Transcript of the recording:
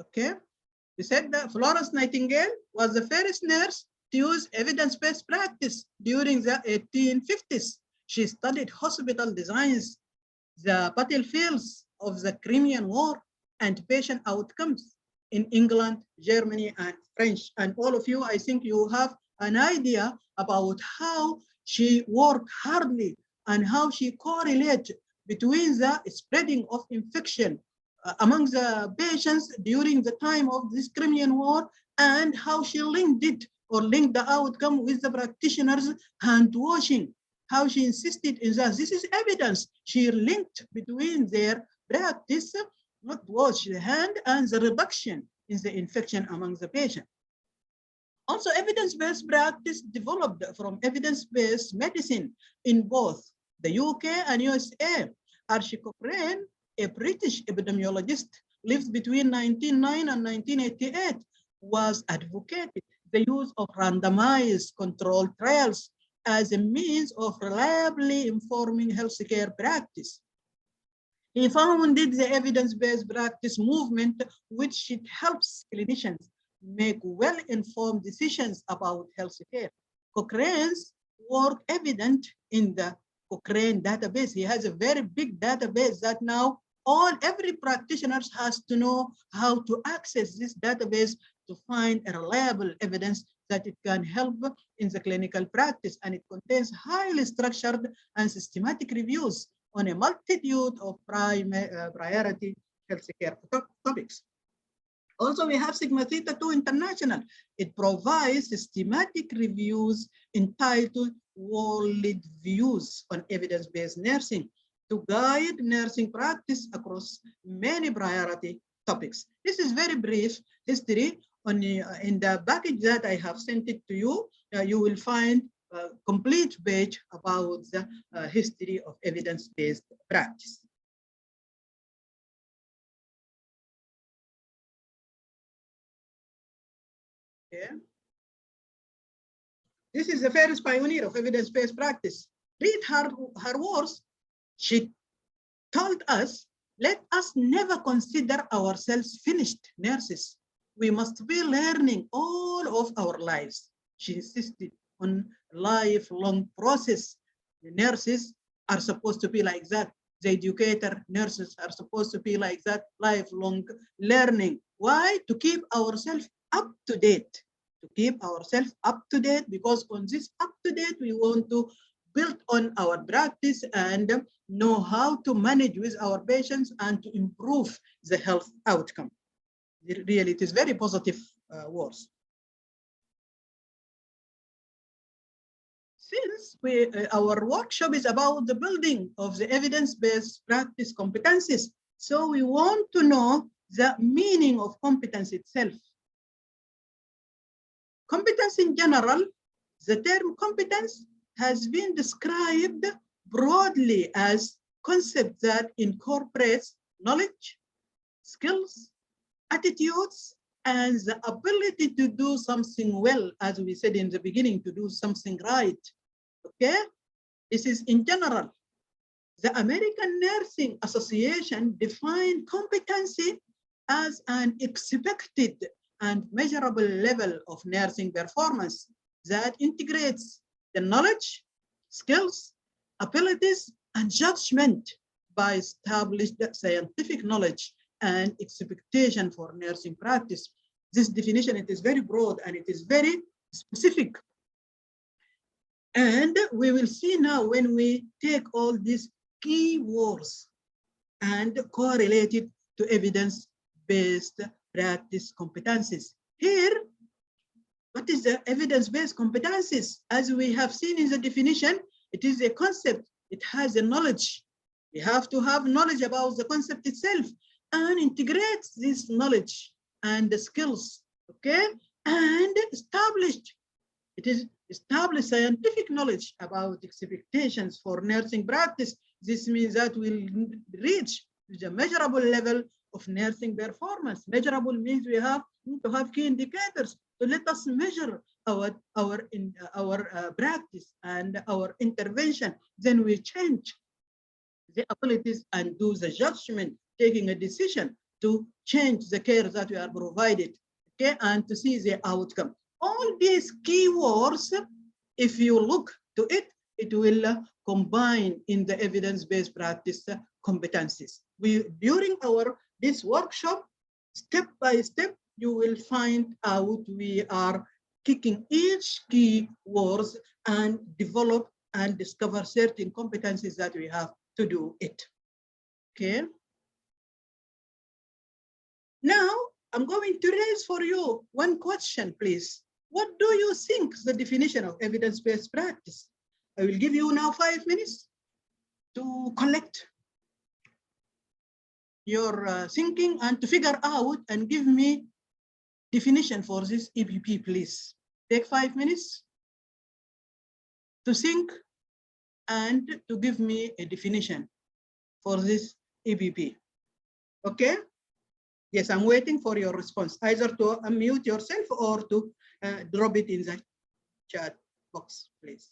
Okay, we said that Florence Nightingale was the first nurse to use evidence-based practice during the 1850s. She studied hospital designs, the battlefields of the Crimean War, and patient outcomes in England, Germany, and French. And all of you, I think you have an idea about how she worked hardly and how she correlated between the spreading of infection among the patients during the time of this Crimean War, and how she linked it or linked the outcome with the practitioners' hand washing, how she insisted in that. This is evidence. She linked between their practice, not wash the hand, and the reduction in the infection among the patient. Also, evidence-based practice developed from evidence-based medicine in both the UK and USA. Archie Cochrane, a British epidemiologist, lived between 1909 and 1988, was advocated the use of randomized controlled trials as a means of reliably informing healthcare practice. He founded the evidence-based practice movement, which it helps clinicians make well-informed decisions about healthcare. Cochrane's work evident in the Cochrane database. He has a very big database that now every practitioner has to know how to access this database to find a reliable evidence that it can help in the clinical practice. And it contains highly structured and systematic reviews on a multitude of priority healthcare topics. Also, we have Sigma Theta 2 International. It provides systematic reviews entitled World Views on Evidence-Based Nursing to guide nursing practice across many priority topics. This is very brief history. In the package that I have sent it to you, you will find a complete page about the history of evidence-based practice. Okay. This is the first pioneer of evidence-based practice. Read her words. She told us, let us never consider ourselves finished nurses. We must be learning all of our lives. She insisted on lifelong process. The nurses are supposed to be like that. The educator nurses are supposed to be like that, lifelong learning. Why? To keep ourselves up to date. To keep ourselves up to date, because on this up to date, we want to build on our practice and know how to manage with our patients and to improve the health outcome. Really, it is very positive words. Since our workshop is about the building of the evidence-based practice competencies, so we want to know the meaning of competence itself. Competence in general, the term competence has been described broadly as concept that incorporates knowledge, skills, attitudes, and the ability to do something well, as we said in the beginning, to do something right. Okay, this is in general. The American Nursing Association defined competency as an expected and measurable level of nursing performance that integrates the knowledge, skills, abilities, and judgment by established scientific knowledge and expectation for nursing practice. This definition, it is very broad and it is very specific. And we will see now when we take all these key words and correlate it to evidence-based practice competencies. Here, what is the evidence-based competencies? As we have seen in the definition, it is a concept. It has a knowledge. You have to have knowledge about the concept itself and integrate this knowledge and the skills, okay? And established. It is established scientific knowledge about expectations for nursing practice. This means that we'll reach the measurable level of nursing performance. Measurable means we have to have key indicators to let us measure our practice and our intervention. Then we change the abilities and do the judgment, taking a decision to change the care that we are provided, okay, and to see the outcome. All these keywords, if you look to it, it will combine in the evidence-based practice competencies. During this workshop, step by step, you will find out we are kicking each key words and develop and discover certain competencies that we have to do it. Okay. Now, I'm going to raise for you one question, please. What do you think is the definition of evidence-based practice? I will give you now 5 minutes to collect your thinking and to figure out and give me definition for this EBP, please. Take 5 minutes to think and to give me a definition for this EBP. Okay? Yes, I'm waiting for your response, either to unmute yourself or to drop it in the chat box, please.